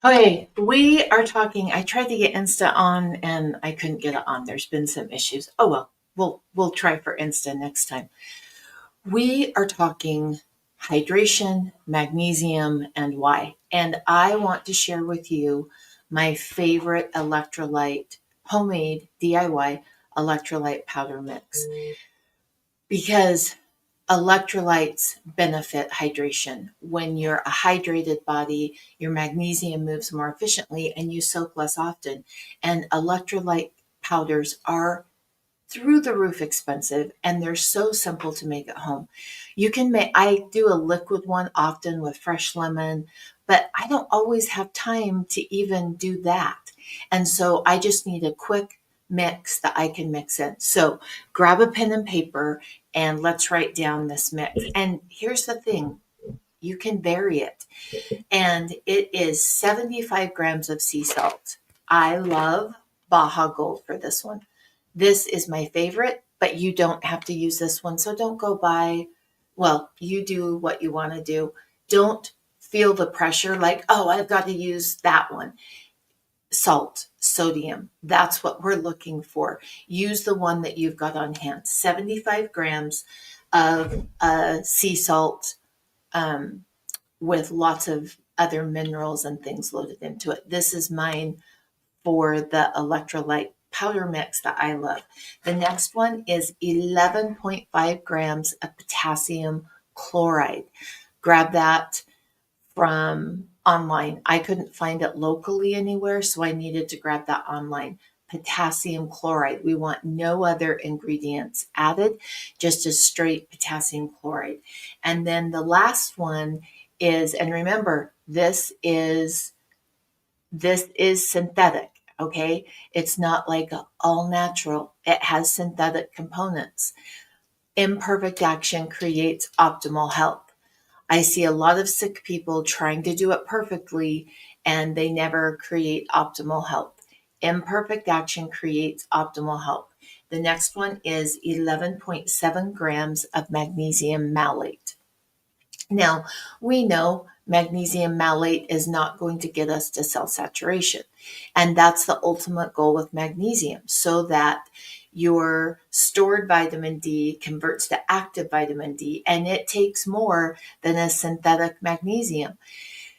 Okay, we are talking. I tried to get Insta on and I couldn't get it on. There's been some issues. Oh well, we'll try for Insta next time. We are talking hydration, magnesium, and why. And I want to share with you my favorite electrolyte, homemade DIY electrolyte powder mix because electrolytes benefit hydration. When you're a hydrated body, your magnesium moves more efficiently and you soak less often. And electrolyte powders are through the roof expensive and they're so simple to make at home. You can make, I do a liquid one often with fresh lemon, but I don't always have time to even do that. And so I just need a quick mix that I can mix in. So grab a pen and paper and let's write down this mix. And here's the thing, you can vary it. And it is 75 grams of sea salt. I love Baja Gold for this one. This is my favorite, but you don't have to use this one. So don't go buy, well, you do what you want to do. Don't feel the pressure like, oh, I've got to use that one. Salt, sodium, that's what we're looking for. Use the one that you've got on hand. 75 grams of sea salt with lots of other minerals and things loaded into it. This is mine for the electrolyte powder mix that I love. The next one is 11.5 grams of potassium chloride. Grab that from online. I couldn't find it locally anywhere, so I needed to grab that online. Potassium chloride. We want no other ingredients added, just a straight potassium chloride. And then the last one is, and remember, this is synthetic, okay? It's not like all natural. It has synthetic components. Imperfect action creates optimal health. I see a lot of sick people trying to do it perfectly and they never create optimal health. Imperfect action creates optimal health. The next one is 11.7 grams of magnesium malate. Now, we know magnesium malate is not going to get us to cell saturation. And that's the ultimate goal with magnesium, so that your stored vitamin D converts to active vitamin D, and it takes more than a synthetic magnesium.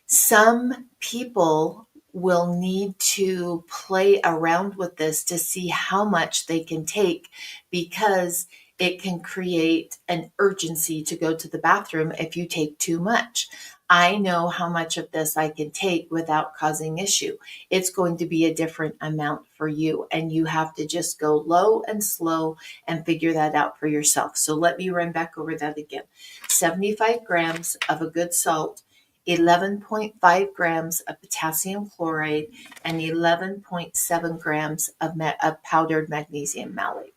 Some people will need to play around with this to see how much they can take because it can create an urgency to go to the bathroom if you take too much. I know how much of this I can take without causing issue. It's going to be a different amount for you, and you have to just go low and slow and figure that out for yourself. So let me run back over that again. 75 grams of a good salt, 11.5 grams of potassium chloride, and 11.7 grams of powdered magnesium malate.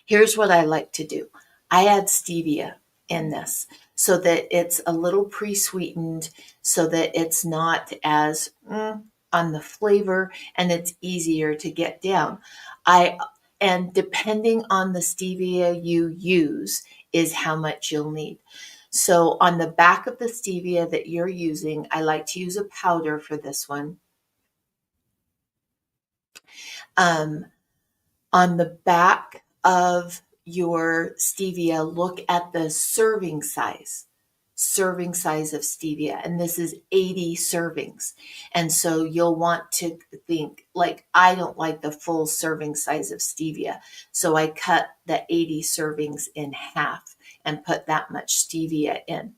Here's what I like to do. I add stevia in this so that it's a little pre-sweetened, so that it's not as on the flavor and it's easier to get down. And depending on the stevia you use is how much you'll need. So on the back of the stevia that you're using, I like to use a powder for this one. On the back of your stevia, look at the serving size of stevia. And this is 80 servings. And so you'll want to think, like, I don't like the full serving size of stevia. So I cut the 80 servings in half and put that much stevia in.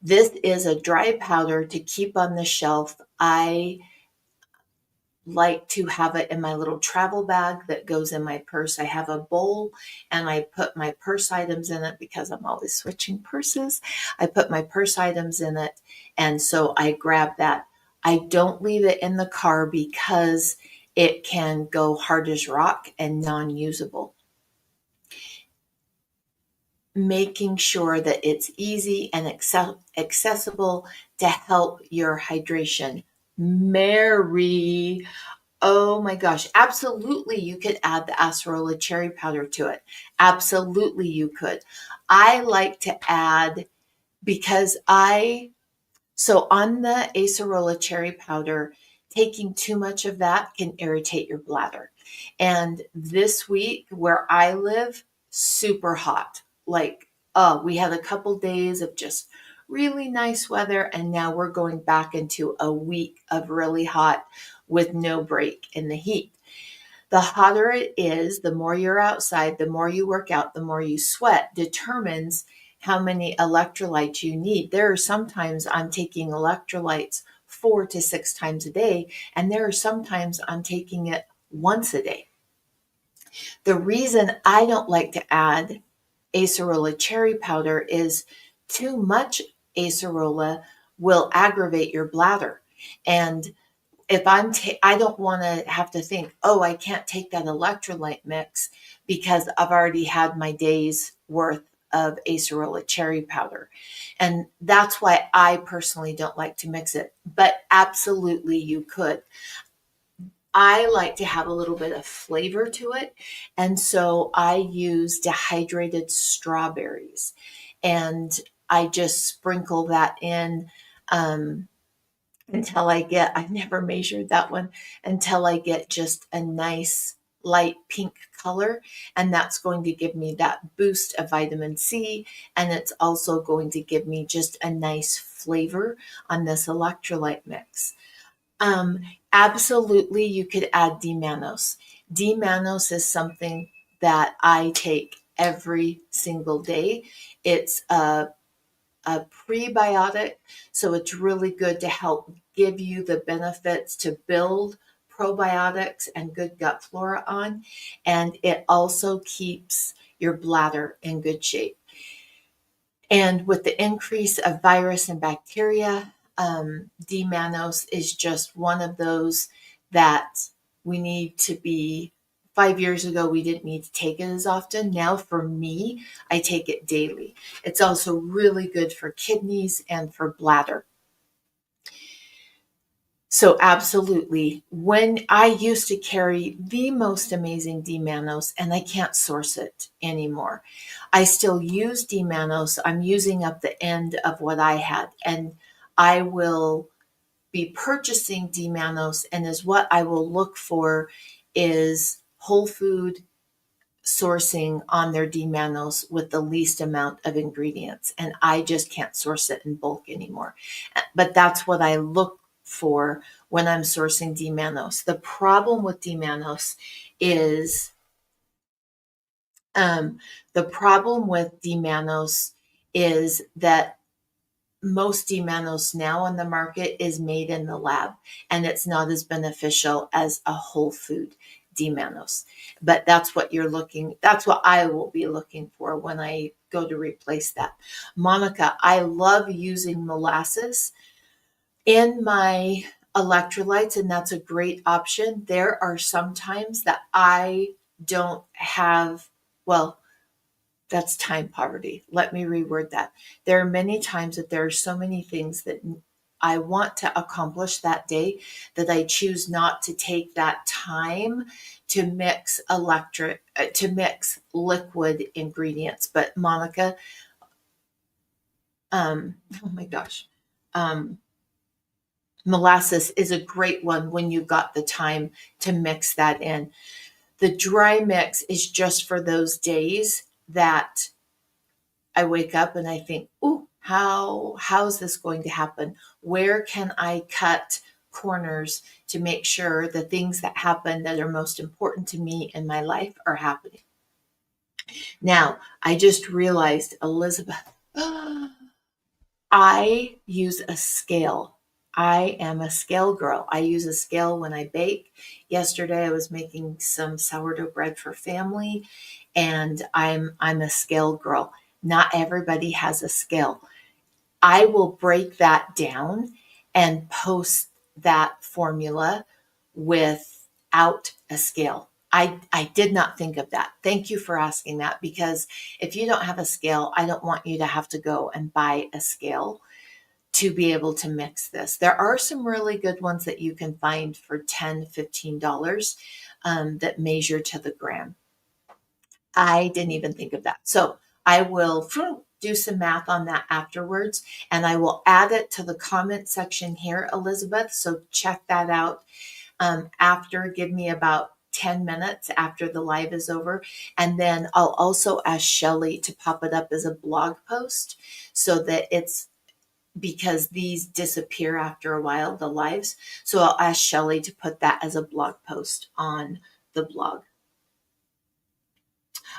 This is a dry powder to keep on the shelf. I like to have it in my little travel bag that goes in my purse. I have a bowl and I put my purse items in it because I'm always switching purses. I put my purse items in it, and so I grab that. I don't leave it in the car because it can go hard as rock and non-usable. Making sure that it's easy and accessible to help your hydration. Mary, oh my gosh, absolutely you could add the acerola cherry powder to it. Absolutely you could. I like to add, because I So on the acerola cherry powder, taking too much of that can irritate your bladder. And this week where I live, super hot. Like, we had a couple days of just really nice weather, and now we're going back into a week of really hot with no break in the heat. The hotter it is, the more you're outside, the more you work out, the more you sweat, determines how many electrolytes you need. There are sometimes I'm taking electrolytes 4 to 6 times a day, and there are sometimes I'm taking it once a day. The reason I don't like to add acerola cherry powder is too much acerola will aggravate your bladder. And if I don't want to have to think, oh, I can't take that electrolyte mix because I've already had my day's worth of acerola cherry powder. And that's why I personally don't like to mix it. But absolutely you could. I like to have a little bit of flavor to it. And so I use dehydrated strawberries and I just sprinkle that in. Until I've never measured that one, until I get just a nice light pink color. And that's going to give me that boost of vitamin C. And it's also going to give me just a nice flavor on this electrolyte mix. Um, Absolutely, you could add D-mannose. D-mannose is something that I take every single day. It's a prebiotic, so it's really good to help give you the benefits to build probiotics and good gut flora on. And it also keeps your bladder in good shape. And with the increase of virus and bacteria, D-mannose is just one of those that we need to be. 5 years ago, we didn't need to take it as often. Now, for me, I take it daily. It's also really good for kidneys and for bladder. So, absolutely, when I used to carry the most amazing D-mannose, and I can't source it anymore. I still use D-mannose. I'm using up the end of what I had, and I will be purchasing D-mannose, and is what I will look for is whole food sourcing on their D-mannose with the least amount of ingredients. And I just can't source it in bulk anymore. But that's what I look for when I'm sourcing D-mannose. The problem with D-mannose is um, the problem with D-mannose is that most D-mannose now on the market is made in the lab, and it's not as beneficial as a whole food D-mannose. But that's what I will be looking for when I go to replace that. Monica, I love using molasses in my electrolytes, and that's a great option. There are some times that I don't have, well, that's time poverty. Let me reword that. There are many times that there are so many things that I want to accomplish that day that I choose not to take that time to mix liquid ingredients. But Monica, oh my gosh, um, molasses is a great one when you've got the time to mix that in. The dry mix is just for those days that I wake up and I think, "Ooh, how's this going to happen? Where can I cut corners to make sure the things that happen that are most important to me in my life are happening?" Now, I just realized, Elizabeth, I use a scale. I am a scale girl. I use a scale when I bake. Yesterday I was making some sourdough bread for family, and I'm a scale girl. Not everybody has a scale. I will break that down and post that formula without a scale. I did not think of that. Thank you for asking that, because if you don't have a scale, I don't want you to have to go and buy a scale to be able to mix this. There are some really good ones that you can find for $10, $15 that measure to the gram. I didn't even think of that. So I will do some math on that afterwards, and I will add it to the comment section here, Elizabeth. So check that out after. Give me about 10 minutes after the live is over. And then I'll also ask Shelly to pop it up as a blog post so that it's, because these disappear after a while, the lives. So I'll ask Shelly to put that as a blog post on the blog.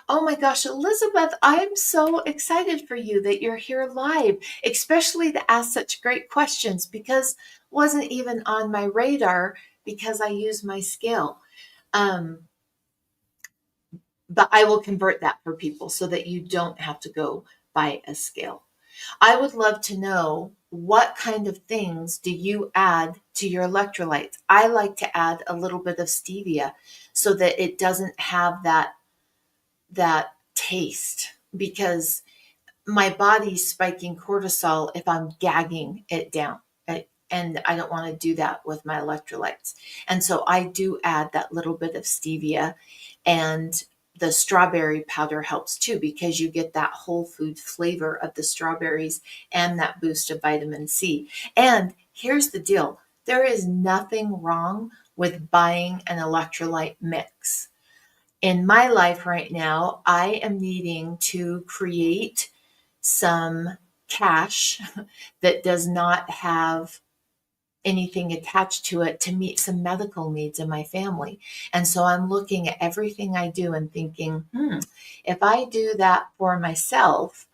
Oh my gosh, Elizabeth, I'm so excited for you that you're here live, especially to ask such great questions, because it wasn't even on my radar because I use my scale. Um, but I will convert that for people so that you don't have to go buy a scale. I would love to know, what kind of things do you add to your electrolytes? I like to add a little bit of stevia so that it doesn't have that taste, because my body's spiking cortisol if I'm gagging it down. And I don't want to do that with my electrolytes. And so I do add that little bit of stevia, and the strawberry powder helps too, because you get that whole food flavor of the strawberries and that boost of vitamin C. And here's the deal. There is nothing wrong with buying an electrolyte mix. In my life right now, I am needing to create some cash that does not have anything attached to it to meet some medical needs in my family. And so I'm looking at everything I do and thinking, if I do that for myself,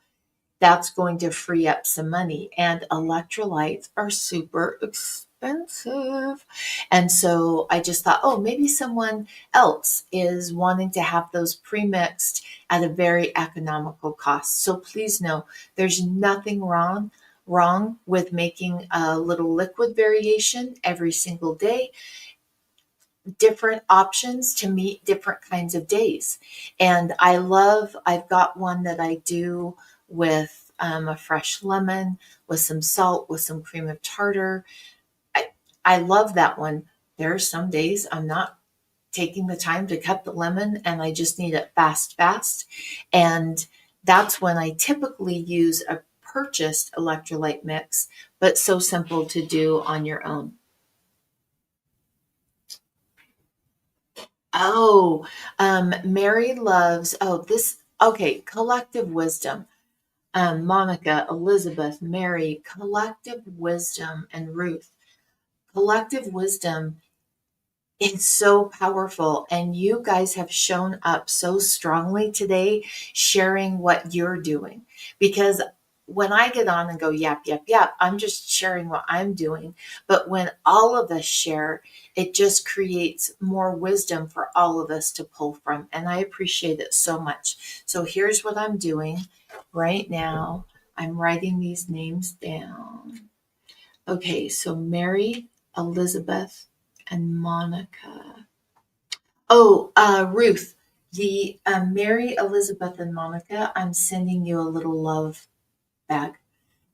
that's going to free up some money. And electrolytes are super expensive. And so I just thought, oh, maybe someone else is wanting to have those pre-mixed at a very economical cost. So please know, there's nothing wrong with making a little liquid variation every single day, different options to meet different kinds of days. And I've got one that I do with a fresh lemon, with some salt, with some cream of tartar. I love that one. There are some days I'm not taking the time to cut the lemon and I just need it fast. And that's when I typically use a purchased electrolyte mix, but so simple to do on your own. Oh, Mary loves, okay, collective wisdom. Monica, Elizabeth, Mary, collective wisdom, and Ruth. Collective wisdom is so powerful, and you guys have shown up so strongly today, sharing what you're doing. Because when I get on and go, yap, yap, yap, I'm just sharing what I'm doing. But when all of us share, it just creates more wisdom for all of us to pull from. And I appreciate it so much. So here's what I'm doing right now. I'm writing these names down. Okay, so Mary, Elizabeth, and Monica. Oh, Ruth, the Mary, Elizabeth, and Monica, I'm sending you a little love bag.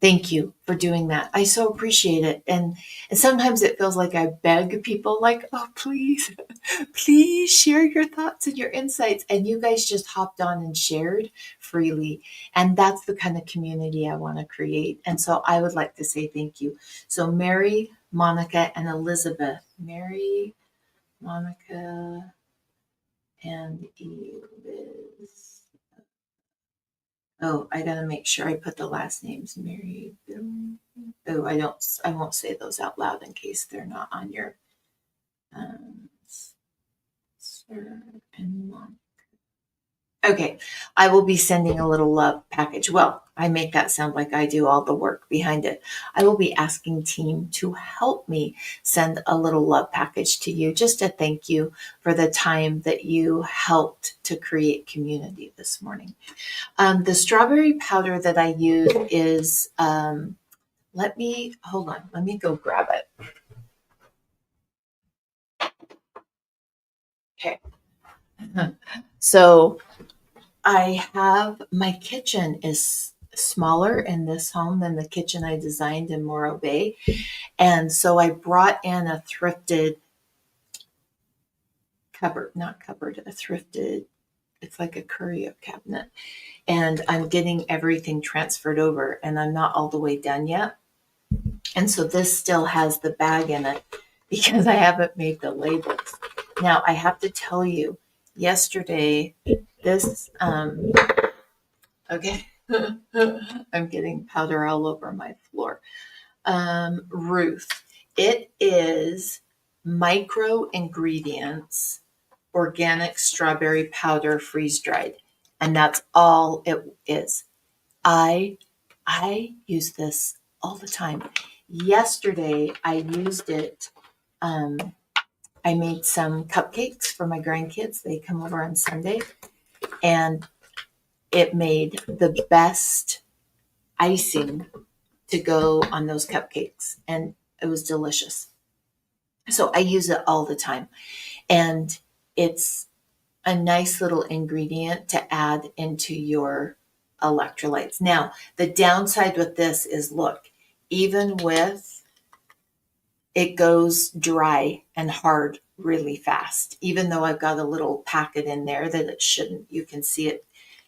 Thank you for doing that. I so appreciate it. And sometimes it feels like I beg people, like, oh, please, please share your thoughts and your insights. And you guys just hopped on and shared freely. And that's the kind of community I want to create. And so I would like to say thank you. So Mary, Monica, and Elizabeth. Mary, Monica, and Eliz. Oh, I gotta make sure I put the last names. Mary. Oh, I won't say those out loud in case they're not on your Sir and Mom. Okay, I will be sending a little love package. Well, I make that sound like I do all the work behind it. I will be asking team to help me send a little love package to you, just to thank you for the time that you helped to create community this morning. The strawberry powder that I use is, hold on, let me go grab it. Okay. So my kitchen is smaller in this home than the kitchen I designed in Morro Bay. And so I brought in a thrifted cupboard, not cupboard, a thrifted It's like a curio cabinet. And I'm getting everything transferred over, and I'm not all the way done yet. And so this still has the bag in it because I haven't made the labels. Now, I have to tell you, yesterday, this, okay, I'm getting powder all over my floor. Ruth, it is micro ingredients, organic strawberry powder, freeze dried. And that's all it is. I I use this all the time. Yesterday, I used it. Um, I made some cupcakes for my grandkids. They come over on Sunday, and it made the best icing to go on those cupcakes, and it was delicious. So I use it all the time, and it's a nice little ingredient to add into your electrolytes. Now, the downside with this is look, even with it goes dry and hard really fast. Even though I've got a little packet in there that it shouldn't, you can see it,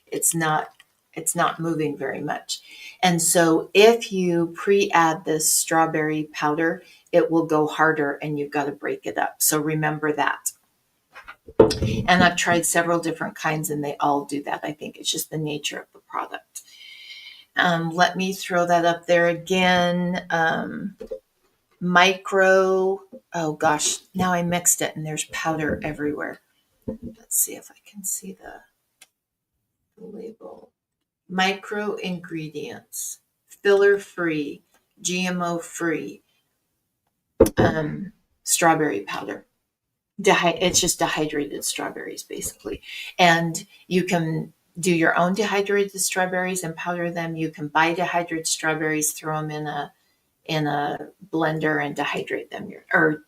it's not it's not moving very much. And so if you pre-add this strawberry powder, it will go harder and you've got to break it up. So remember that. And I've tried several different kinds and they all do that. I think it's just the nature of the product. Let me throw that up there again. Micro, oh gosh, now I mixed it and there's powder everywhere. Let's see if I can see the label. Micro ingredients, filler free, GMO free, strawberry powder. It's just dehydrated strawberries basically. And you can do your own dehydrated strawberries and powder them. You can buy dehydrated strawberries, throw them in a blender and dehydrate them or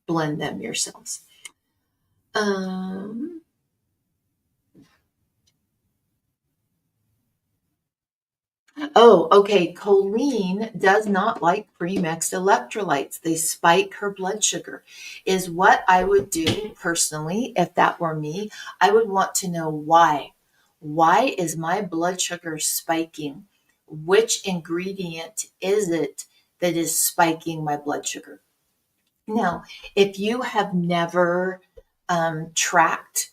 blend them yourselves. Um, oh, okay. Colleen does not like pre-mixed electrolytes. They spike her blood sugar. Is what I would do personally, if that were me, I would want to know why. Why is my blood sugar spiking? Which ingredient is it that is spiking my blood sugar? Now, if you have never tracked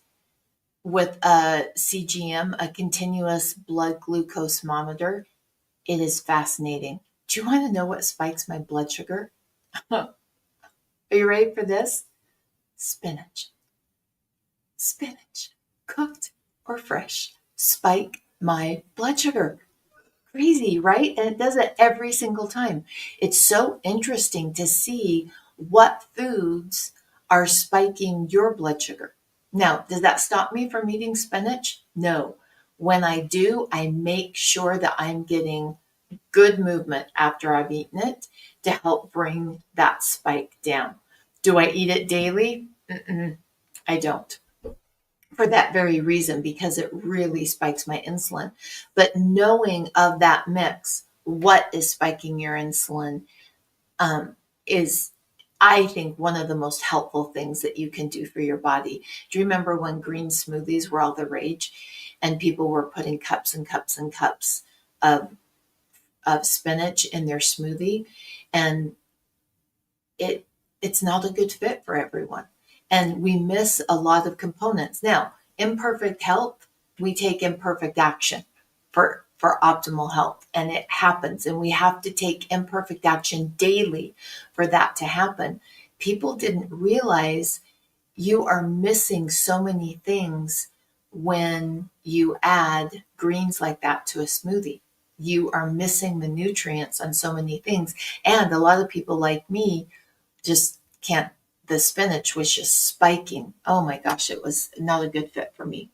with a CGM, a continuous blood glucose monitor, it is fascinating. Do you want to know what spikes my blood sugar? Are you ready for this? Spinach. Spinach, cooked or fresh, spike my blood sugar. Crazy, right? And it does it every single time. It's so interesting to see what foods are spiking your blood sugar. Now, does that stop me from eating spinach? No. When I do, I make sure that I'm getting good movement after I've eaten it to help bring that spike down. Do I eat it daily? I don't, for that very reason, because it really spikes my insulin. But knowing of that mix, what is spiking your insulin, is, I think, one of the most helpful things that you can do for your body. Do you remember when green smoothies were all the rage and people were putting cups and cups and cups of, of spinach in their smoothie? And it it's not a good fit for everyone. And we miss a lot of components. Now, imperfect health, we take imperfect action for optimal health. And it happens. And we have to take imperfect action daily for that to happen. People didn't realize you are missing so many things when you add greens like that to a smoothie. You are missing the nutrients on so many things. And a lot of people like me just can't. The spinach was just spiking. Oh my gosh, it was not a good fit for me.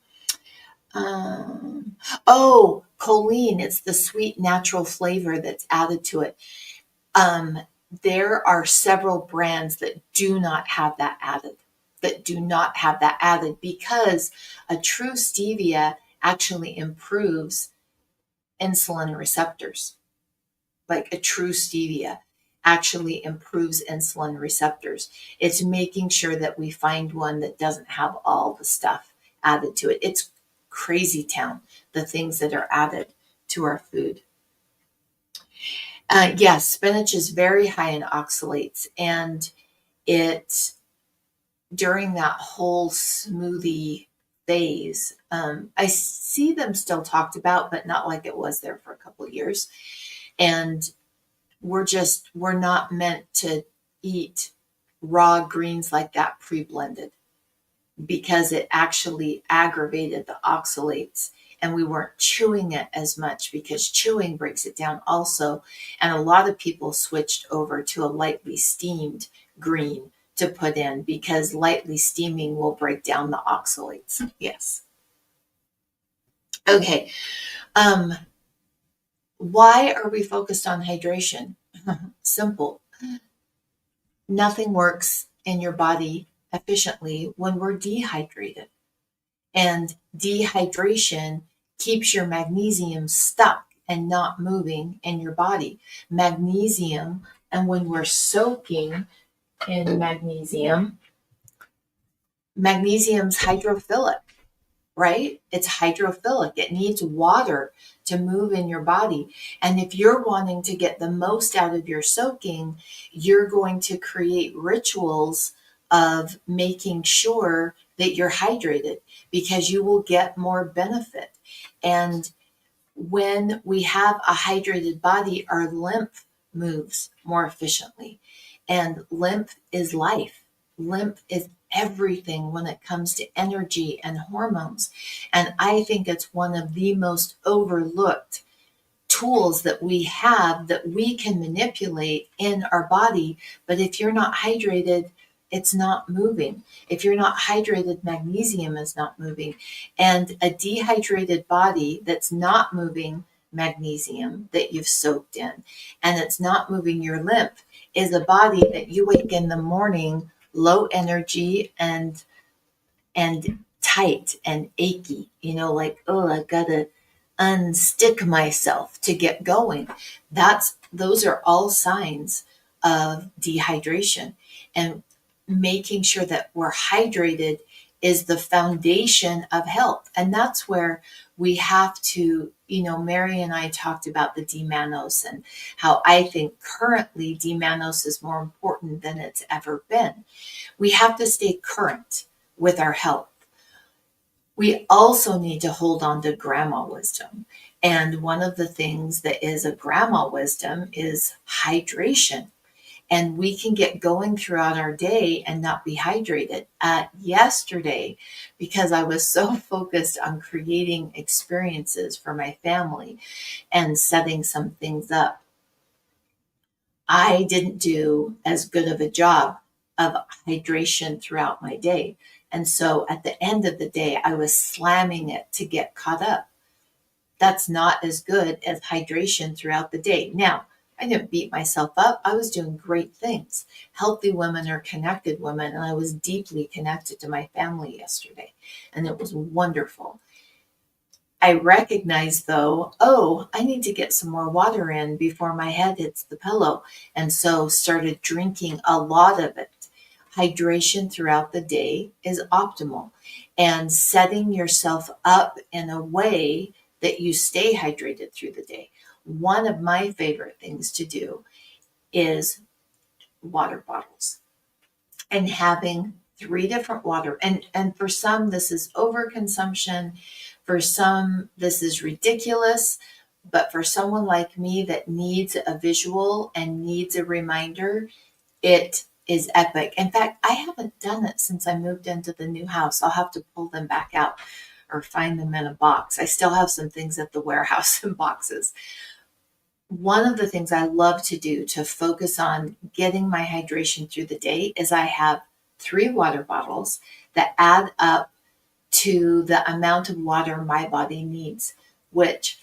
Um, oh, choline, it's the sweet natural flavor that's added to it. Um, there are several brands that do not have that added, because a true stevia actually improves insulin receptors. Like a true stevia actually improves insulin receptors. It's making sure that we find one that doesn't have all the stuff added to it. It's crazy town, the things that are added to our food. Yes, spinach is very high in oxalates, and it during that whole smoothie phase, I see them still talked about, but not like it was there for a couple of years. And we're not meant to eat raw greens like that pre-blended because it actually aggravated the oxalates, and we weren't chewing it as much because chewing breaks it down also. And a lot of people switched over to a lightly steamed green to put in because lightly steaming will break down the oxalates. Yes. Okay. Um, why are we focused on hydration? Simple. Nothing works in your body efficiently when we're dehydrated. And dehydration keeps your magnesium stuck and not moving in your body. Magnesium, and when we're soaking in magnesium's hydrophilic, right? It's hydrophilic. It needs water to move in your body. And if you're wanting to get the most out of your soaking, you're going to create rituals of making sure that you're hydrated because you will get more benefit. And when we have a hydrated body, our lymph moves more efficiently. And lymph is life. Lymph is everything when it comes to energy and hormones. And I think it's one of the most overlooked tools that we have that we can manipulate in our body. But if you're not hydrated, it's not moving. If you're not hydrated, magnesium is not moving. And a dehydrated body that's not moving magnesium that you've soaked in, and it's not moving your lymph, is a body that you wake in the morning low energy and tight and achy, like, oh, I gotta unstick myself to get going. Those are all signs of dehydration. And making sure that we're hydrated is the foundation of health. And that's where we have to, Mary and I talked about the D-mannose and how I think currently D-mannose is more important than it's ever been. We have to stay current with our health. We also need to hold on to grandma wisdom. And one of the things that is a grandma wisdom is hydration. And we can get going throughout our day and not be hydrated. Yesterday, because I was so focused on creating experiences for my family and setting some things up, I didn't do as good of a job of hydration throughout my day. And so at the end of the day, I was slamming it to get caught up. That's not as good as hydration throughout the day. Now, I didn't beat myself up. I was doing great things. Healthy women are connected women, and I was deeply connected to my family yesterday, and it was wonderful. I recognized, though, oh, I need to get some more water in before my head hits the pillow, and so started drinking a lot of it. Hydration throughout the day is optimal, and setting yourself up in a way that you stay hydrated through the day. One of my favorite things to do is water bottles and having 3 different water. And for some, this is overconsumption. For some, this is ridiculous. But for someone like me that needs a visual and needs a reminder, it is epic. In fact, I haven't done it since I moved into the new house. I'll have to pull them back out or find them in a box. I still have some things at the warehouse in boxes. One of the things I love to do to focus on getting my hydration through the day is I have 3 water bottles that add up to the amount of water my body needs, which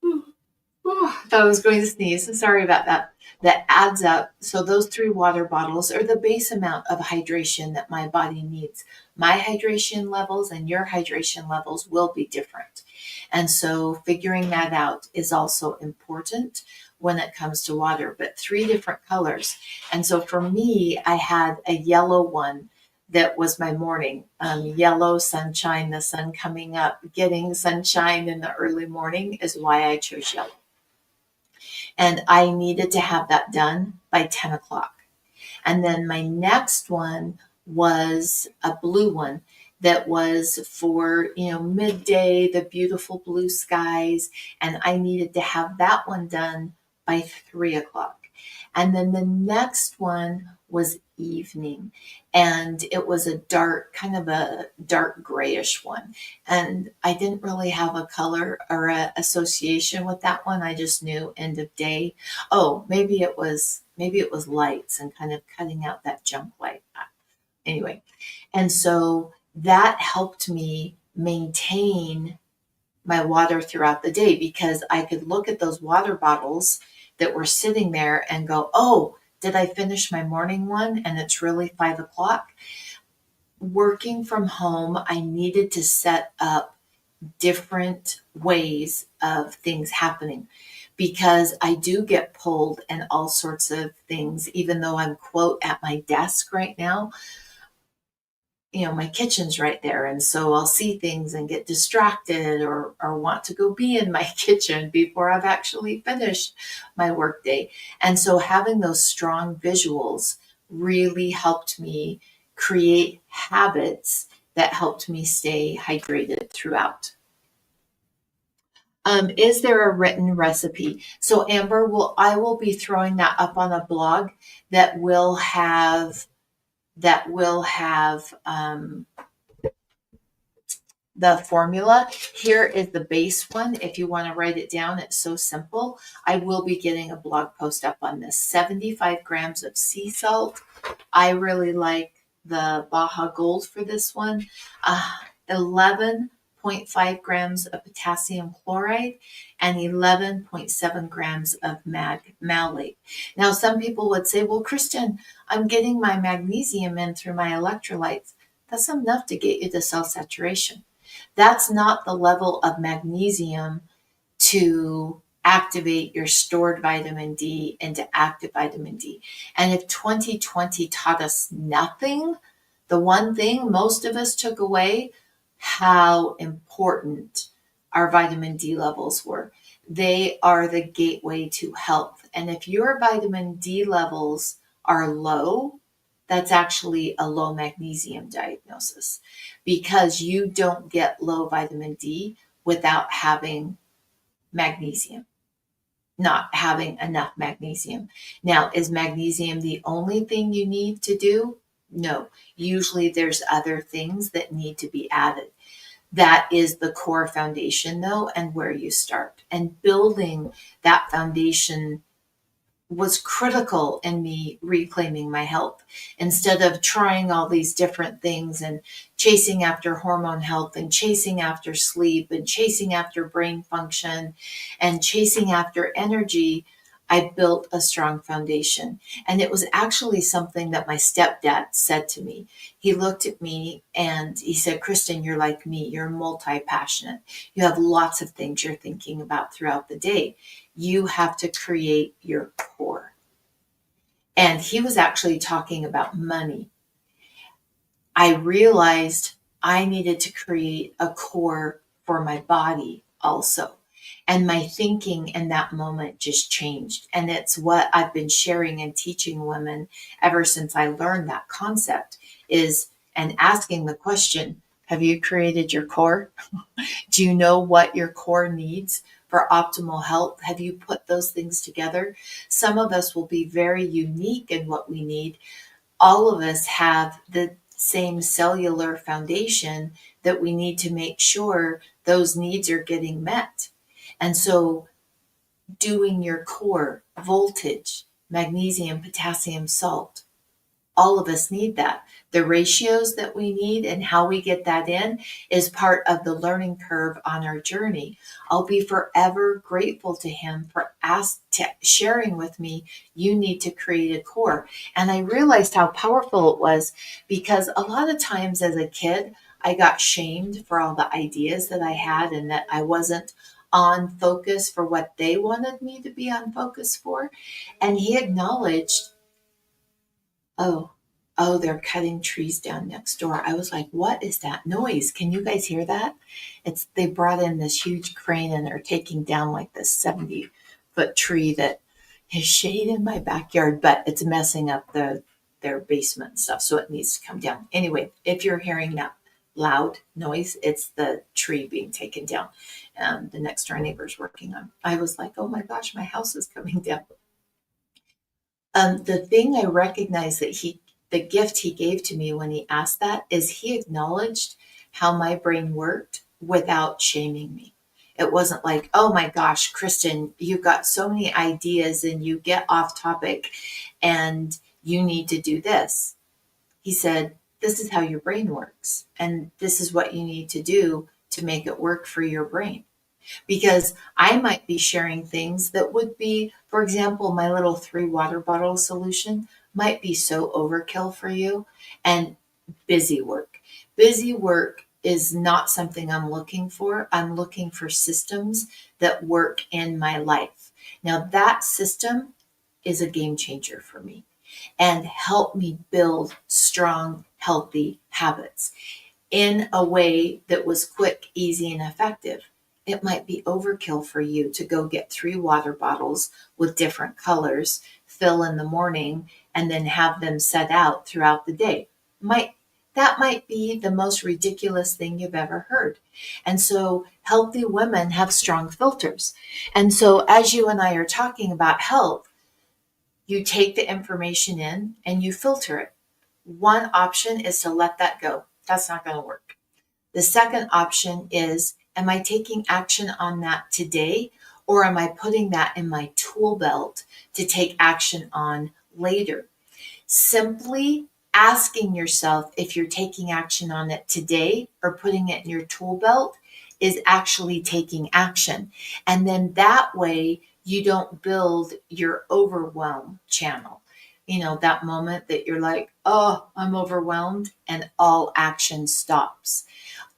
I thought I was going to sneeze. Sorry about that. That adds up. So those 3 water bottles are the base amount of hydration that my body needs. My hydration levels and your hydration levels will be different. And so figuring that out is also important when it comes to water, but 3 different colors. And so for me, I had a yellow one that was my morning. Yellow sunshine, the sun coming up, getting sunshine in the early morning is why I chose yellow. And I needed to have that done by 10 o'clock. And then my next one was a blue one that was for, midday, the beautiful blue skies. And I needed to have that one done by 3 o'clock. And then the next one was evening. And it was a dark, kind of a dark grayish one. And I didn't really have a color or a association with that one. I just knew end of day. Oh, maybe it was lights and kind of cutting out that junk light. Anyway, and so that helped me maintain my water throughout the day because I could look at those water bottles that were sitting there and go, oh, did I finish my morning one? And it's really 5 o'clock. Working from home, I needed to set up different ways of things happening because I do get pulled in all sorts of things, even though I'm quote at my desk right now. My kitchen's right there. And so I'll see things and get distracted or want to go be in my kitchen before I've actually finished my workday. And so having those strong visuals really helped me create habits that helped me stay hydrated throughout. Is there a written recipe? So Amber, I will be throwing that up on a blog that will have the formula. Here is the base one. If you want to write it down, it's so simple. I will be getting a blog post up on this. 75 grams of sea salt. I really like the Baja Gold for this one. 11.5 grams of potassium chloride and 11.7 grams of malate. Now, some people would say, well, Kristen, I'm getting my magnesium in through my electrolytes. That's enough to get you to cell saturation. That's not the level of magnesium to activate your stored vitamin D into active vitamin D. And if 2020 taught us nothing, the one thing most of us took away, how important our vitamin D levels were. They are the gateway to health. And if your vitamin D levels are low, that's actually a low magnesium diagnosis because you don't get low vitamin D without having magnesium, not having enough magnesium. Now, is magnesium the only thing you need to do? No. Usually there's other things that need to be added. That is the core foundation, though, and where you start. And building that foundation was critical in me reclaiming my health instead of trying all these different things and chasing after hormone health and chasing after sleep and chasing after brain function and chasing after energy. I built a strong foundation. And it was actually something that my stepdad said to me. He looked at me and he said, Kristen, you're like me. You're multi-passionate. You have lots of things you're thinking about throughout the day. You have to create your core. And he was actually talking about money. I realized I needed to create a core for my body also. And my thinking in that moment just changed. And it's what I've been sharing and teaching women ever since I learned that concept is and asking the question, have you created your core? Do you know what your core needs for optimal health? Have you put those things together? Some of us will be very unique in what we need. All of us have the same cellular foundation that we need to make sure those needs are getting met. And so doing your core, voltage, magnesium, potassium, salt, all of us need that. The ratios that we need and how we get that in is part of the learning curve on our journey. I'll be forever grateful to him for sharing with me, you need to create a core. And I realized how powerful it was because a lot of times as a kid, I got shamed for all the ideas that I had and that I wasn't on focus for what they wanted me to be on focus for. And he acknowledged, oh, Oh, they're cutting trees down next door. I was like, what is that noise? Can you guys hear that? They brought in this huge crane and they're taking down like this 70-foot tree that has shade in my backyard, but it's messing up their basement and stuff. So it needs to come down. Anyway, if you're hearing that loud noise, it's the tree being taken down. The next door neighbor's working on. I was like, oh my gosh, my house is coming down. The thing I recognized the gift he gave to me when he asked that is he acknowledged how my brain worked without shaming me. It wasn't like, oh my gosh, Kristen, you've got so many ideas and you get off topic and you need to do this. He said, this is how your brain works. And this is what you need to do to make it work for your brain, because I might be sharing things that would be, for example, my little 3 water bottle solution might be so overkill for you. And busy work. Busy work is not something I'm looking for. I'm looking for systems that work in my life. Now, that system is a game changer for me and help me build strong, healthy habits in a way that was quick, easy, and effective. It might be overkill for you to go get 3 water bottles with different colors, fill in the morning, and then have them set out throughout the day. That might be the most ridiculous thing you've ever heard. And so healthy women have strong filters. And so as you and I are talking about health, you take the information in and you filter it. One option is to let that go. That's not going to work. The second option is, am I taking action on that today, or am I putting that in my tool belt to take action on later? Simply asking yourself if you're taking action on it today or putting it in your tool belt is actually taking action. And then that way you don't build your overwhelm channel. You know, that moment that you're like, oh, I'm overwhelmed, and all action stops.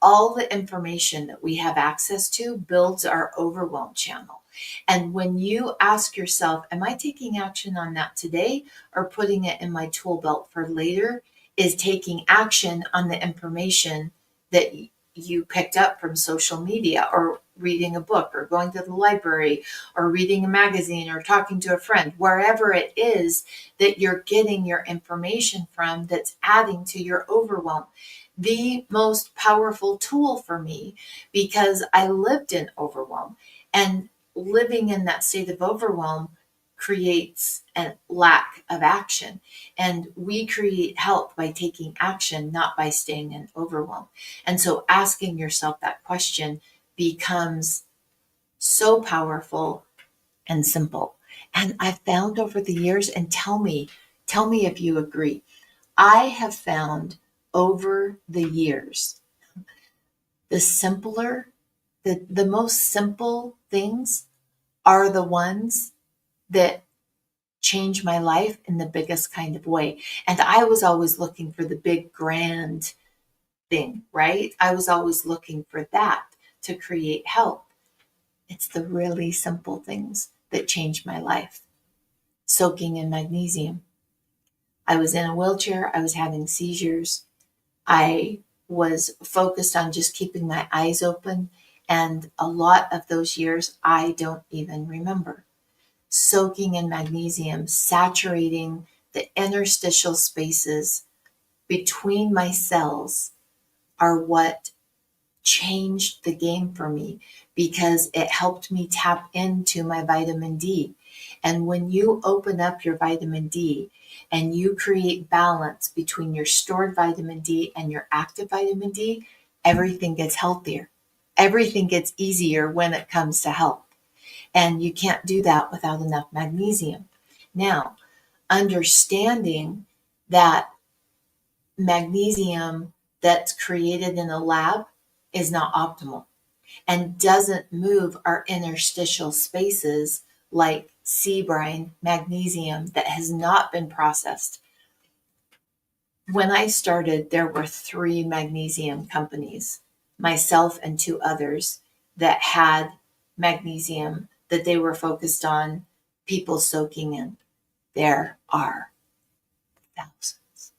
All the information that we have access to builds our overwhelm channel. And when you ask yourself, am I taking action on that today or putting it in my tool belt for later, is taking action on the information that you picked up from social media or reading a book or going to the library or reading a magazine or talking to a friend, wherever it is that you're getting your information from that's adding to your overwhelm. The most powerful tool for me, because I lived in overwhelm, and living in that state of overwhelm creates a lack of action. And we create health by taking action, not by staying in overwhelm. And so asking yourself that question becomes so powerful and simple. And I've found over the years, and tell me if you agree, I have found over the years, the simpler, the most simple things are the ones that change my life in the biggest kind of way. And I was always looking for the big grand thing, right? I was always looking for that to create health. It's the really simple things that change my life. Soaking in magnesium. I was in a wheelchair, I was having seizures. I was focused on just keeping my eyes open. And a lot of those years, I don't even remember. Soaking in magnesium, saturating the interstitial spaces between my cells are what changed the game for me, because it helped me tap into my vitamin D. And when you open up your vitamin D and you create balance between your stored vitamin D and your active vitamin D, everything gets healthier. Everything gets easier when it comes to health. And you can't do that without enough magnesium. Now, understanding that magnesium that's created in a lab is not optimal and doesn't move our interstitial spaces like sea brine magnesium that has not been processed. When I started, there were 3 magnesium companies, myself and 2 others, that had magnesium that they were focused on people soaking in. There are thousands.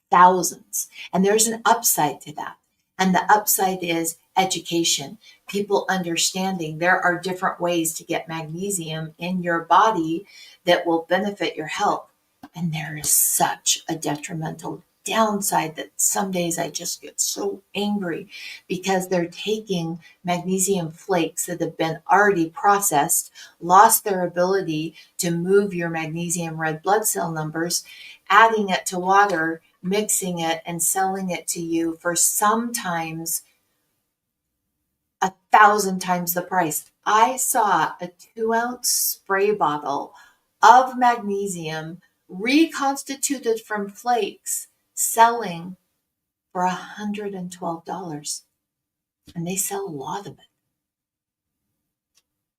thousands. And there's an upside to that. And the upside is education, people understanding there are different ways to get magnesium in your body that will benefit your health. And there is such a detrimental downside that some days I just get so angry because they're taking magnesium flakes that have been already processed, lost their ability to move your magnesium red blood cell numbers, adding it to water, mixing it, and selling it to you for sometimes 1,000 times the price. I saw a 2-ounce spray bottle of magnesium reconstituted from flakes selling for $112. And they sell a lot of it.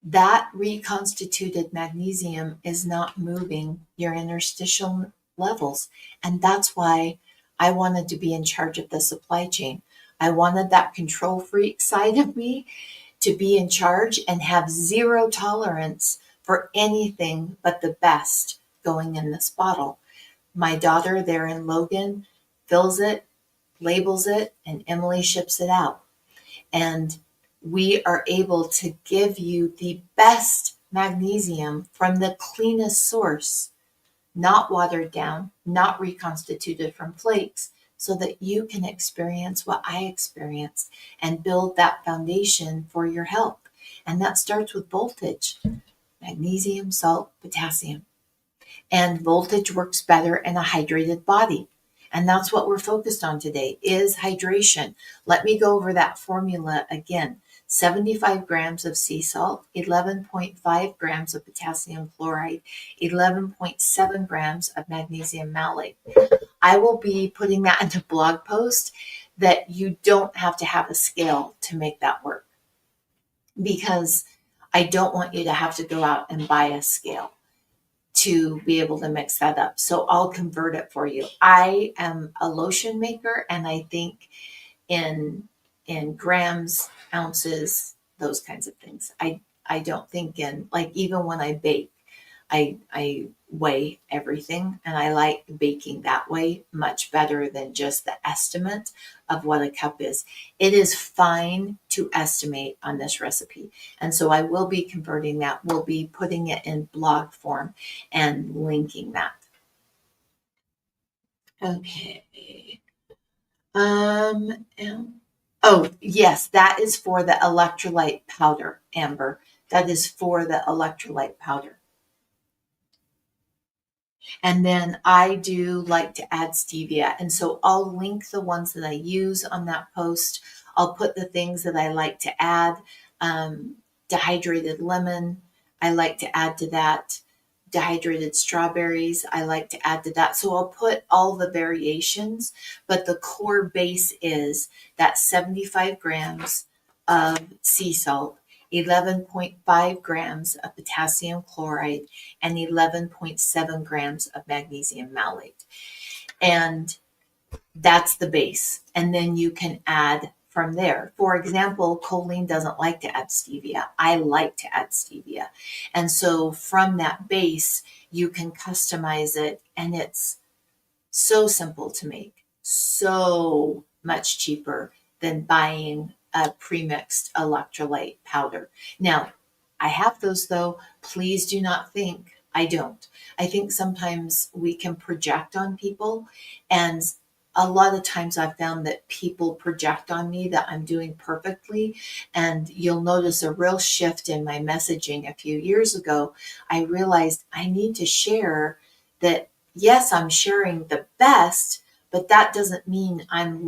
That reconstituted magnesium is not moving your interstitial levels. And that's why I wanted to be in charge of the supply chain. I wanted that control freak side of me to be in charge and have zero tolerance for anything but the best going in this bottle. My daughter there in Logan fills it, labels it, and Emily ships it out. And we are able to give you the best magnesium from the cleanest source, not watered down, not reconstituted from flakes, so that you can experience what I experienced and build that foundation for your health. And that starts with voltage, magnesium, salt, potassium. And voltage works better in a hydrated body. And that's what we're focused on today is hydration. Let me go over that formula again. 75 grams of sea salt, 11.5 grams of potassium chloride, 11.7 grams of magnesium malate. I will be putting that into blog post that you don't have to have a scale to make that work because I don't want you to have to go out and buy a scale to be able to mix that up. So I'll convert it for you. I am a lotion maker and I think in grams, ounces, those kinds of things. I don't think in like even when I bake, I weigh everything and I like baking that way much better than just the estimate of what a cup is. It is fine to estimate on this recipe. And so I will be converting that. We'll be putting it in blog form and linking that. Okay. And, oh, yes, that is for the electrolyte powder, Amber. That is for the electrolyte powder. And then I do like to add stevia. And so I'll link the ones that I use on that post. I'll put the things that I like to add. Dehydrated lemon, I like to add to that. Dehydrated strawberries, I like to add to that. So I'll put all the variations, but the core base is that 75 grams of sea salt, 11.5 grams of potassium chloride, and 11.7 grams of magnesium malate. And that's the base. And then you can add from there. For example, Colleen doesn't like to add stevia. I like to add stevia. And so from that base, you can customize it. And it's so simple to make, so much cheaper than buying a premixed electrolyte powder. Now, I have those though. Please do not think I don't. I think sometimes we can project on people, and a lot of times I've found that people project on me that I'm doing perfectly. And you'll notice a real shift in my messaging a few years ago. I realized I need to share that, yes, I'm sharing the best, but that doesn't mean I'm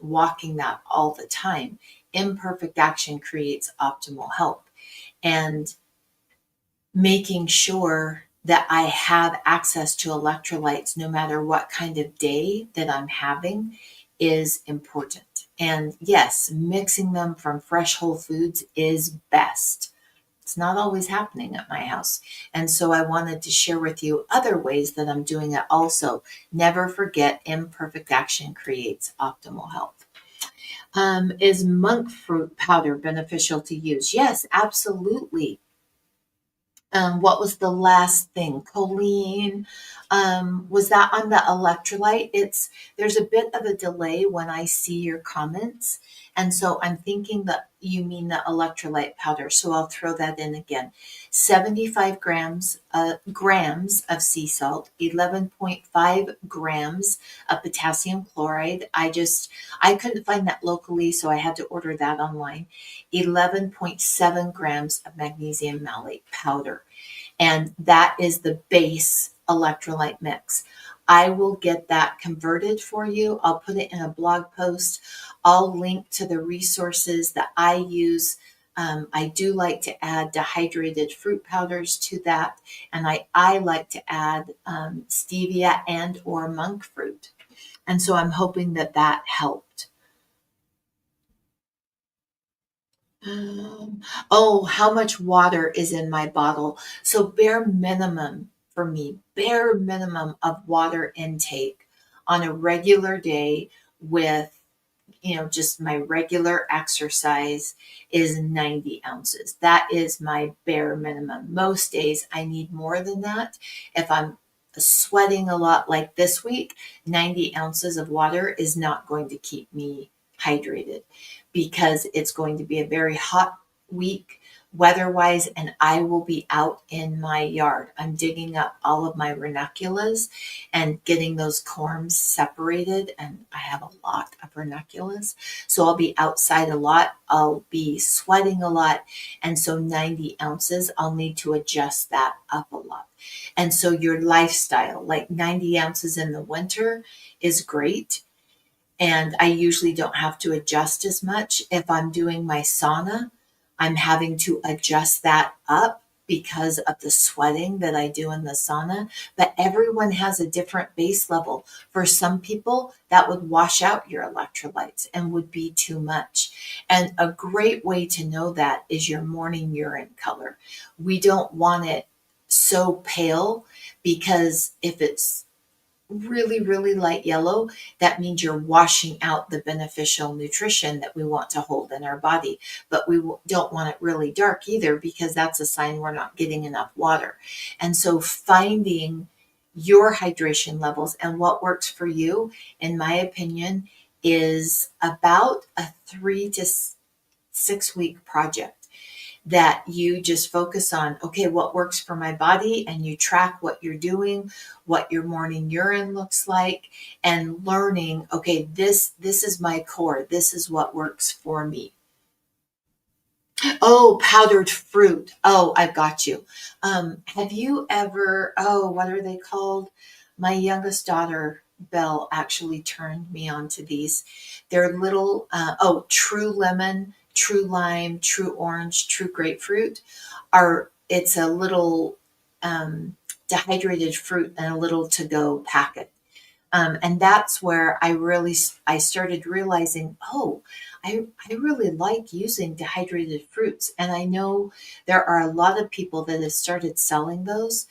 walking that all the time. Imperfect action creates optimal health. And making sure that I have access to electrolytes no matter what kind of day that I'm having is important. And yes, mixing them from fresh whole foods is best. It's not always happening at my house. And so I wanted to share with you other ways that I'm doing it also. Never forget, imperfect action creates optimal health. Is monk fruit powder beneficial to use? Yes, absolutely. What was the last thing? Choline. Was that on the electrolyte? There's a bit of a delay when I see your comments. And so I'm thinking that you mean the electrolyte powder. So I'll throw that in again. 75 grams of sea salt, 11.5 grams of potassium chloride. I couldn't find that locally, so I had to order that online. 11.7 grams of magnesium malate powder. And that is the base electrolyte mix. I will get that converted for you. I'll put it in a blog post. I'll link to the resources that I use. I do like to add dehydrated fruit powders to that. And I like to add stevia and or monk fruit. And so I'm hoping that that helped. Um, oh, how much water is in my bottle? So bare minimum for me, bare minimum of water intake on a regular day with, just my regular exercise is 90 ounces. That is my bare minimum. Most days I need more than that. If I'm sweating a lot like this week, 90 ounces of water is not going to keep me hydrated because it's going to be a very hot week weather-wise, and I will be out in my yard. I'm digging up all of my ranunculus and getting those corms separated, and I have a lot of ranunculus. So I'll be outside a lot. I'll be sweating a lot. And so 90 ounces, I'll need to adjust that up a lot. And so your lifestyle, like 90 ounces in the winter is great. And I usually don't have to adjust as much. If I'm doing my sauna, I'm having to adjust that up because of the sweating that I do in the sauna. But everyone has a different base level. For some people, that would wash out your electrolytes and would be too much. And a great way to know that is your morning urine color. We don't want it so pale because if it's really, really light yellow, that means you're washing out the beneficial nutrition that we want to hold in our body. But we don't want it really dark either because that's a sign we're not getting enough water. And so finding your hydration levels and what works for you, in my opinion, is about a 3 to 6 week project that you just focus on, okay, what works for my body, and you track what you're doing, what your morning urine looks like, and learning, okay, this is my core, this is what works for me. Oh, powdered fruit. Oh, I've got you. Have you ever, what are they called? My youngest daughter, Belle, actually turned me on to these. They're little, True Lemon, True Lime, True Orange, True Grapefruit. It's a little dehydrated fruit and a little to go packet. And that's where I started realizing, I really like using dehydrated fruits. And I know there are a lot of people that have started selling those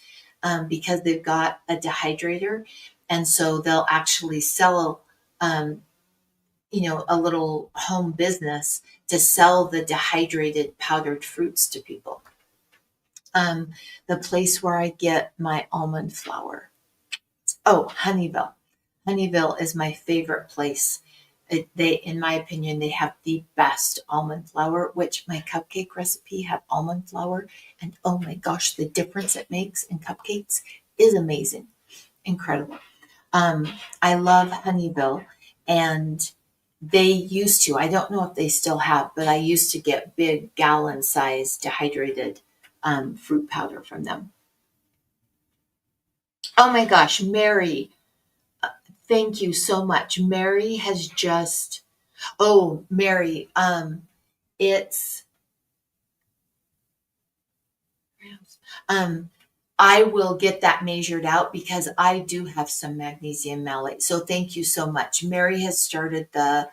because they've got a dehydrator. And so they'll actually sell, um, a little home business to sell the dehydrated powdered fruits to people. Um, the place where I get my almond flour. Oh, Honeyville. Honeyville is my favorite place. In my opinion, they have the best almond flour, which my cupcake recipe had almond flour. And oh my gosh, the difference it makes in cupcakes is amazing. Incredible. I love Honeyville, and they used to, I don't know if they still have, but I used to get big gallon size dehydrated fruit powder from them. Oh my gosh, Mary, thank you so much. Mary has just, oh, Mary, it's, um, I will get that measured out because I do have some magnesium malate. So thank you so much. Mary has started the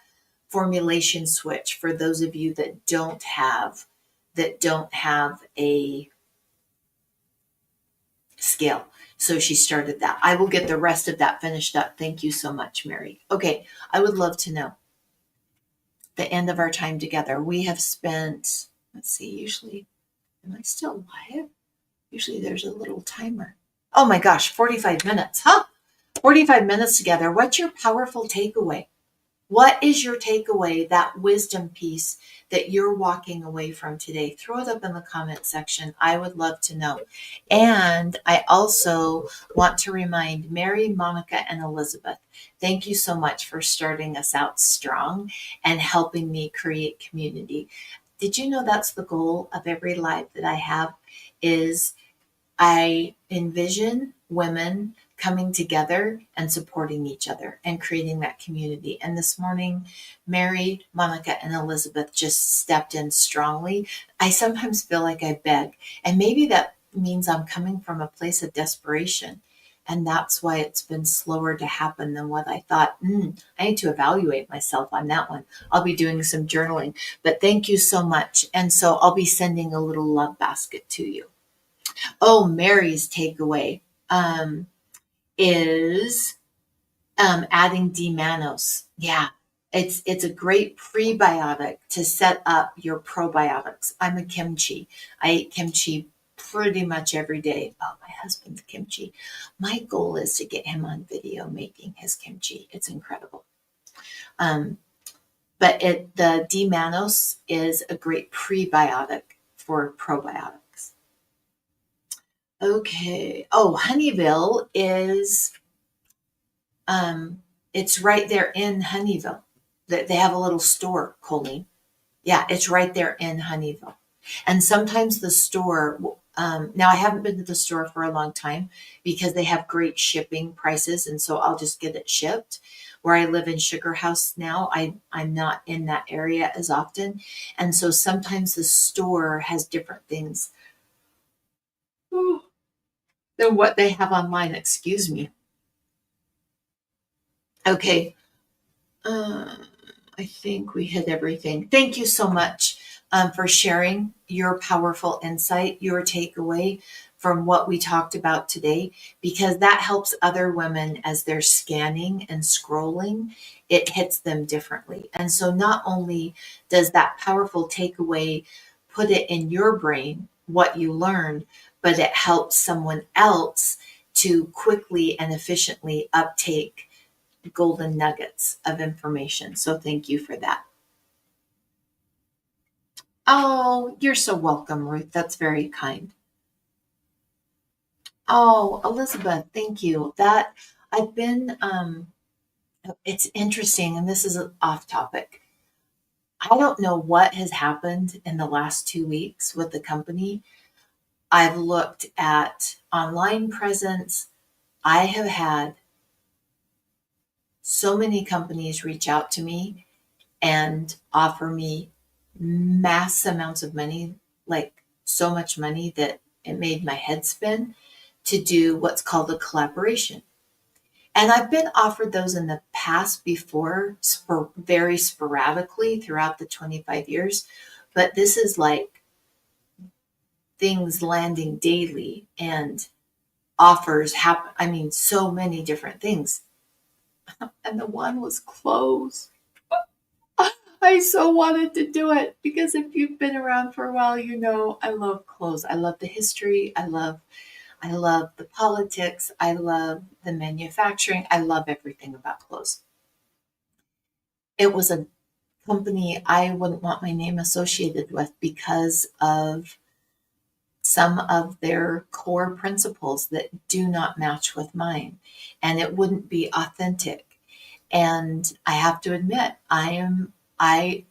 formulation switch for those of you that don't have a scale. So she started that. I will get the rest of that finished up. Thank you so much, Mary. Okay, I would love to know the end of our time together. We have spent, let's see, usually, am I still live? Usually there's a little timer. Oh my gosh, 45 minutes, huh? 45 minutes together. What's your powerful takeaway? What is your takeaway, that wisdom piece that you're walking away from today? Throw it up in the comment section. I would love to know. And I also want to remind Mary, Monica, and Elizabeth, thank you so much for starting us out strong and helping me create community. Did you know that's the goal of every live that I have is I envision women coming together and supporting each other and creating that community. And this morning, Mary, Monica, and Elizabeth just stepped in strongly. I sometimes feel like I beg, and maybe that means I'm coming from a place of desperation. And that's why it's been slower to happen than what I thought. I need to evaluate myself on that one. I'll be doing some journaling, but thank you so much. And so I'll be sending a little love basket to you. Oh, Mary's takeaway is adding D-mannose. Yeah, it's a great prebiotic to set up your probiotics. I'm a kimchi. I eat kimchi pretty much every day. Oh, my husband's kimchi. My goal is to get him on video making his kimchi. It's incredible. Um, but the D-mannose is a great prebiotic for probiotics. Okay. Oh, Honeyville is it's right there in Honeyville. They have a little store, Colleen. Yeah, it's right there in Honeyville. And sometimes the store, now I haven't been to the store for a long time because they have great shipping prices. And so I'll just get it shipped. Where I live in Sugar House now, I'm not in that area as often. And so sometimes the store has different things than what they have online. Excuse me. Okay. Uh, I think we hit everything. Thank you so much for sharing your powerful insight, your takeaway from what we talked about today, because that helps other women as they're scanning and scrolling. It hits them differently. And so, not only does that powerful takeaway put it in your brain, what you learned, but it helps someone else to quickly and efficiently uptake golden nuggets of information. So thank you for that. Oh, you're so welcome, Ruth. That's very kind. Oh, Elizabeth, thank you. That I've been it's interesting, and this is off topic. I don't know what has happened in the last 2 weeks with the company. I've looked at online presence. I have had so many companies reach out to me and offer me mass amounts of money, like so much money that it made my head spin to do what's called a collaboration. And I've been offered those in the past before, very sporadically throughout the 25 years. But this is like things landing daily and offers happen. I mean, so many different things. And the one was closed. I so wanted to do it because if you've been around for a while, you know I love clothes. I love the history. I love the politics. I love the manufacturing. I love everything about clothes. It was a company I wouldn't want my name associated with because of some of their core principles that do not match with mine, and it wouldn't be authentic. And I have to admit,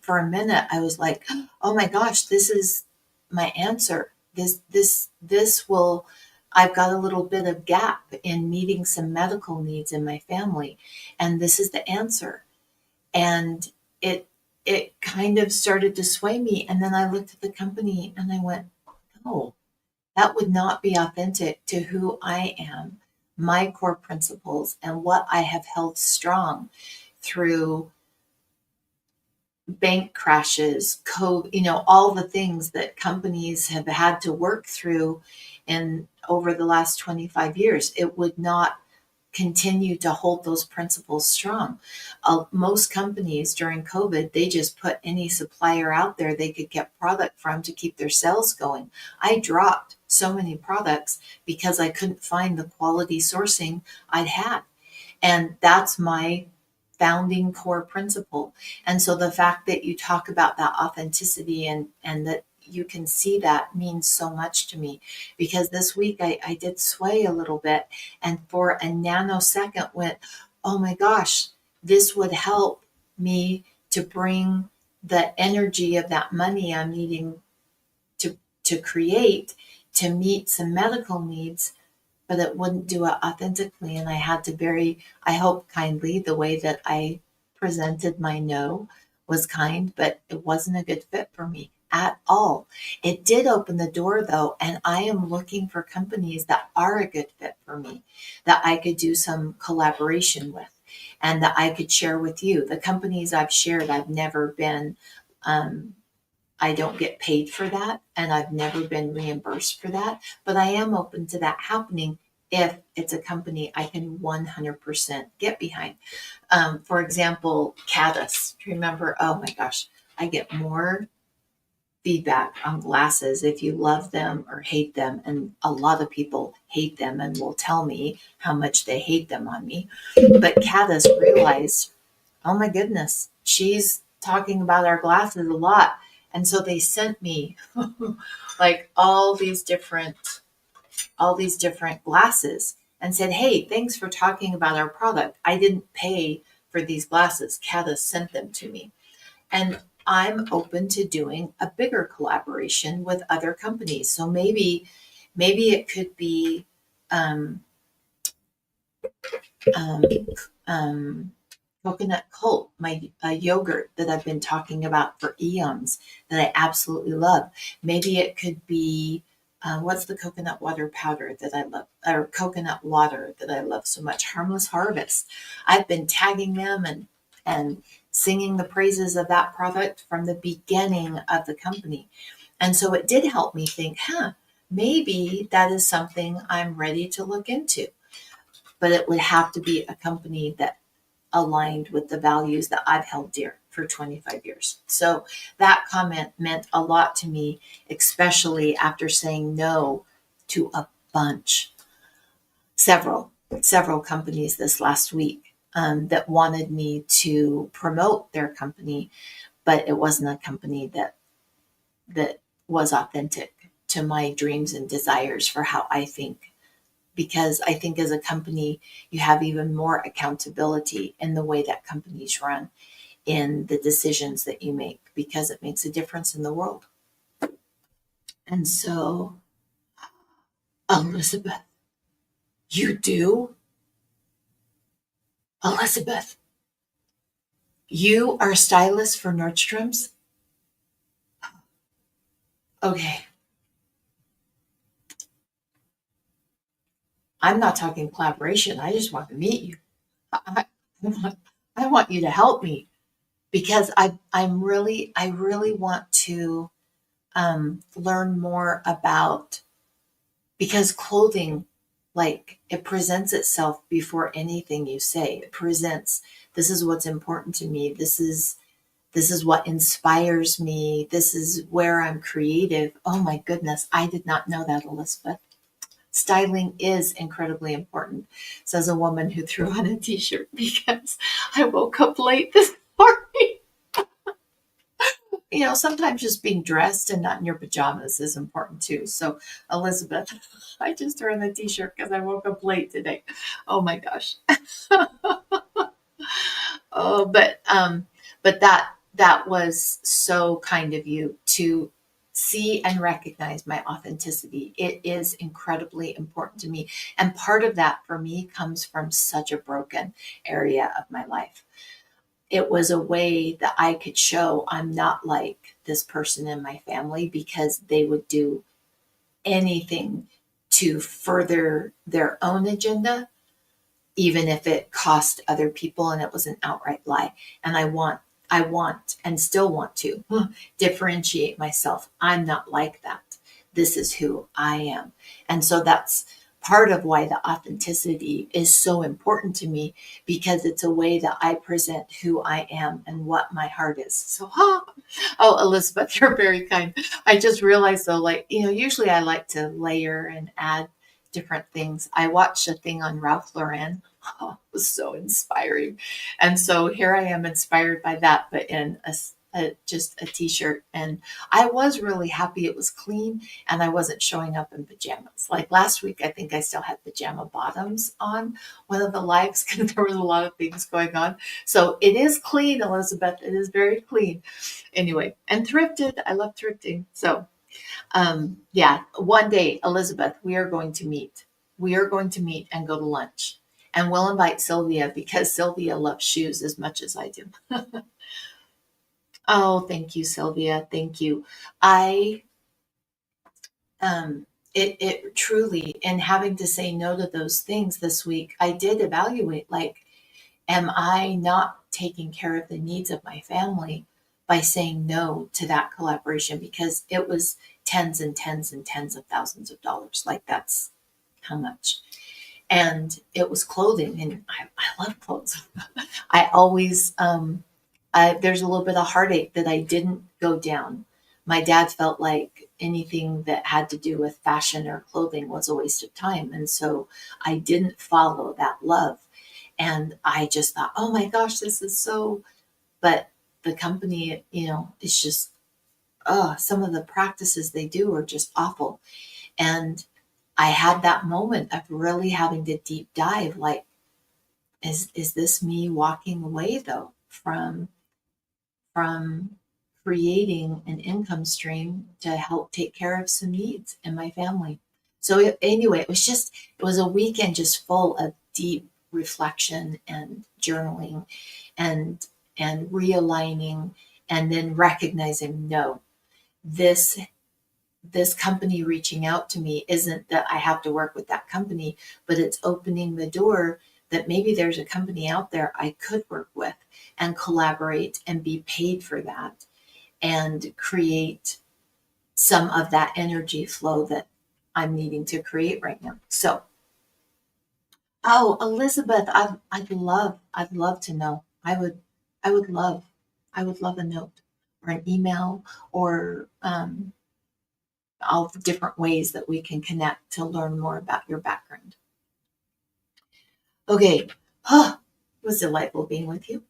for a minute, I was like, oh my gosh, this is my answer. This will, I've got a little bit of gap in meeting some medical needs in my family. And this is the answer. And it, it kind of started to sway me. And then I looked at the company and I went, oh, that would not be authentic to who I am, my core principles, and what I have held strong through bank crashes, COVID, all the things that companies have had to work through and over the last 25 years. It would not continue to hold those principles strong. Most companies during COVID, they just put any supplier out there they could get product from to keep their sales going. I dropped so many products because I couldn't find the quality sourcing I'd had. And that's my founding core principle. And so the fact that you talk about that authenticity and that you can see that means so much to me, because this week I did sway a little bit and for a nanosecond went, oh my gosh, this would help me to bring the energy of that money I'm needing to create to meet some medical needs, but it wouldn't do it authentically. And I had to very, I hope kindly, the way that I presented my no was kind, but it wasn't a good fit for me at all. It did open the door though, and I am looking for companies that are a good fit for me, that I could do some collaboration with, and that I could share with you. The companies I've shared, I've never been um, I don't get paid for that, and I've never been reimbursed for that. But I am open to that happening if it's a company I can 100% get behind. For example, Caddis. Remember, oh my gosh, I get more feedback on glasses if you love them or hate them. And a lot of people hate them and will tell me how much they hate them on me. But Caddis realized, oh my goodness, she's talking about our glasses a lot. And so they sent me like all these different glasses and said, hey, thanks for talking about our product. I didn't pay for these glasses. Caddis sent them to me. And I'm open to doing a bigger collaboration with other companies. So maybe it could be um, um, um, coconut cult, my yogurt that I've been talking about for eons that I absolutely love. Maybe it could be what's the coconut water powder that I love, or coconut water that I love so much? Harmless Harvest. I've been tagging them and singing the praises of that product from the beginning of the company. And so it did help me think, maybe that is something I'm ready to look into. But it would have to be a company that aligned with the values that I've held dear for 25 years. So that comment meant a lot to me, especially after saying no to a bunch, several companies this last week that wanted me to promote their company, but it wasn't a company that was authentic to my dreams and desires for how I think, because I think as a company, you have even more accountability in the way that companies run, in the decisions that you make, because it makes a difference in the world. And so, Elizabeth, you do? Elizabeth, you are a stylist for Nordstrom's? Okay, I'm not talking collaboration. I just want to meet you. I, I want you to help me because I really want to learn more about, because clothing, like, it presents itself before anything you say. It presents, this is what's important to me. This is what inspires me. This is where I'm creative. Oh my goodness, I did not know that, Elizabeth. Styling is incredibly important, says a woman who threw on a t-shirt because I woke up late this morning. Sometimes just being dressed and not in your pajamas is important too. So, Elizabeth, I just threw on the t-shirt because I woke up late today. Oh my gosh. Oh, but that was so kind of you to see and recognize my authenticity. It is incredibly important to me. And part of that for me comes from such a broken area of my life. It was a way that I could show I'm not like this person in my family, because they would do anything to further their own agenda, even if it cost other people and it was an outright lie. And I want and still want to differentiate myself. I'm not like that. This is who I am. And so that's part of why the authenticity is so important to me, because it's a way that I present who I am and what my heart is. So, oh, Elizabeth, you're very kind. I just realized though, like, usually I like to layer and add different things. I watched a thing on Ralph Lauren. Oh, it was so inspiring. And so here I am inspired by that, but in just a t-shirt. And I was really happy it was clean and I wasn't showing up in pajamas. Like last week, I think I still had pajama bottoms on one of the lives because there was a lot of things going on. So it is clean, Elizabeth. It is very clean. Anyway, and thrifted. I love thrifting. So yeah, one day, Elizabeth, we are going to meet. We are going to meet and go to lunch. And we'll invite Sylvia because Sylvia loves shoes as much as I do. Oh, thank you, Sylvia. Thank you. I it truly, in having to say no to those things this week, I did evaluate, like, am I not taking care of the needs of my family by saying no to that collaboration? Because it was tens and tens and tens of thousands of dollars. Like that's how much. And it was clothing, and I love clothes. I always there's a little bit of heartache that I didn't go down. My dad felt like anything that had to do with fashion or clothing was a waste of time. And so I didn't follow that love. And I just thought, oh my gosh, this is so, but the company, it's just, some of the practices they do are just awful. And I had that moment of really having to deep dive, like, is this me walking away though from creating an income stream to help take care of some needs in my family. So anyway, it was a weekend just full of deep reflection and journaling and realigning, and then recognizing, no, this this company reaching out to me isn't that I have to work with that company, but it's opening the door that maybe there's a company out there I could work with and collaborate and be paid for that and create some of that energy flow that I'm needing to create right now. So, oh, Elizabeth, I'd love to know. I would love, I would love a note or an email or all the different ways that we can connect to learn more about your background. Okay, it was delightful being with you.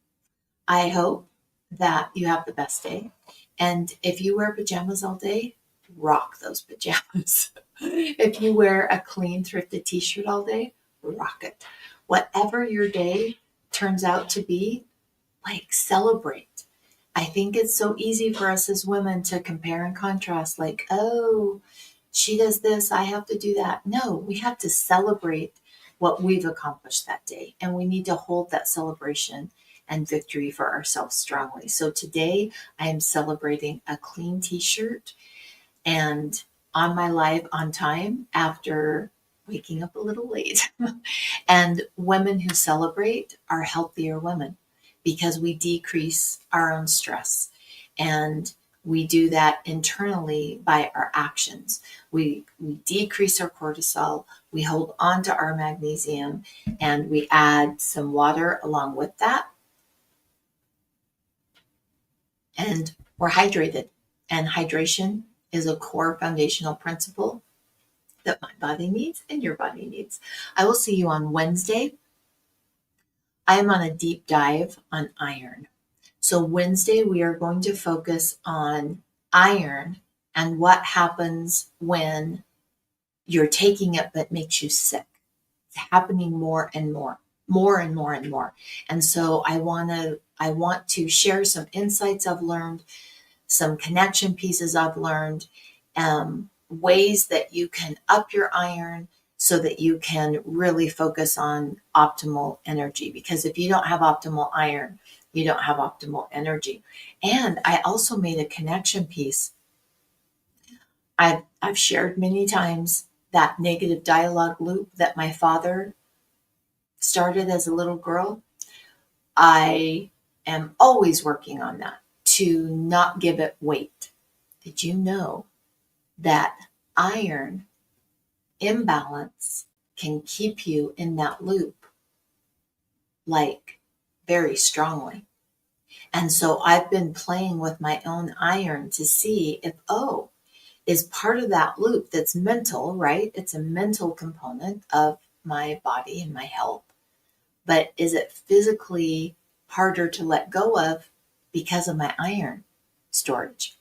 I hope that you have the best day. And if you wear pajamas all day, rock those pajamas. If you wear a clean, thrifted t shirt all day, rock it. Whatever your day turns out to be, like, celebrate. I think it's so easy for us as women to compare and contrast, like, oh, she does this, I have to do that. No, we have to celebrate what we've accomplished that day. And we need to hold that celebration and victory for ourselves strongly. So today I am celebrating a clean t shirt and on my live on time after waking up a little late. And women who celebrate are healthier women because we decrease our own stress. And we do that internally by our actions. We decrease our cortisol, we hold on to our magnesium, and we add some water along with that. And we're hydrated. And hydration is a core foundational principle that my body needs and your body needs. I will see you on Wednesday. I am on a deep dive on iron. So, Wednesday, we are going to focus on iron and what happens when you're taking it but makes you sick. It's happening more and more, more and more and more. And so I want to share some insights I've learned, some connection pieces I've learned, ways that you can up your iron so that you can really focus on optimal energy. Because if you don't have optimal iron, you don't have optimal energy. And I also made a connection piece. I've shared many times that negative dialogue loop that my father started as a little girl. I am always working on that to not give it weight. Did you know that iron imbalance can keep you in that loop, like, very strongly. And so I've been playing with my own iron to see if, oh, is part of that loop that's mental, right? It's a mental component of my body and my health. But is it physically harder to let go of because of my iron storage?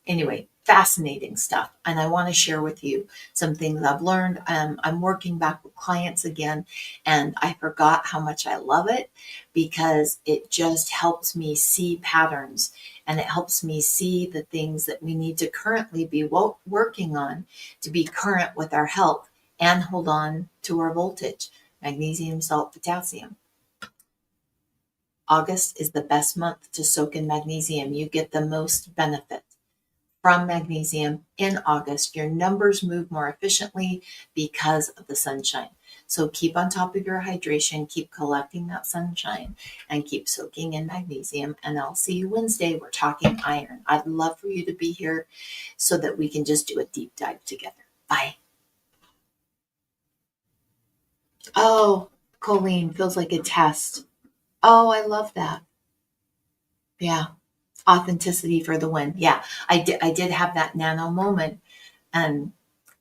Anyway, fascinating stuff. And I want to share with you some things I've learned. I'm working back with clients again, and I forgot how much I love it because it just helps me see patterns and it helps me see the things that we need to currently be working on to be current with our health and hold on to our voltage. Magnesium, salt, potassium. August is the best month to soak in magnesium. You get the most benefit from magnesium in August. Your numbers move more efficiently because of the sunshine. So keep on top of your hydration, keep collecting that sunshine, and keep soaking in magnesium. And I'll see you Wednesday. We're talking iron. I'd love for you to be here so that we can just do a deep dive together. Bye. Oh, Colleen, feels like a test. Oh, I love that. Yeah. Authenticity for the win. Yeah. I did have that nano moment, and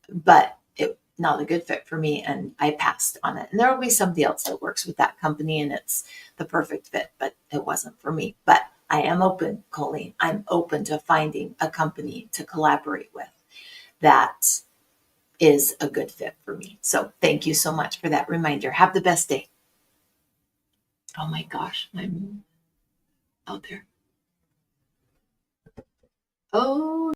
but it not a good fit for me, and I passed on it. And there will be somebody else that works with that company and it's the perfect fit, but it wasn't for me. But I am open, Colleen. I'm open to finding a company to collaborate with that is a good fit for me. So thank you so much for that reminder. Have the best day. Oh my gosh, I'm out there. Oh,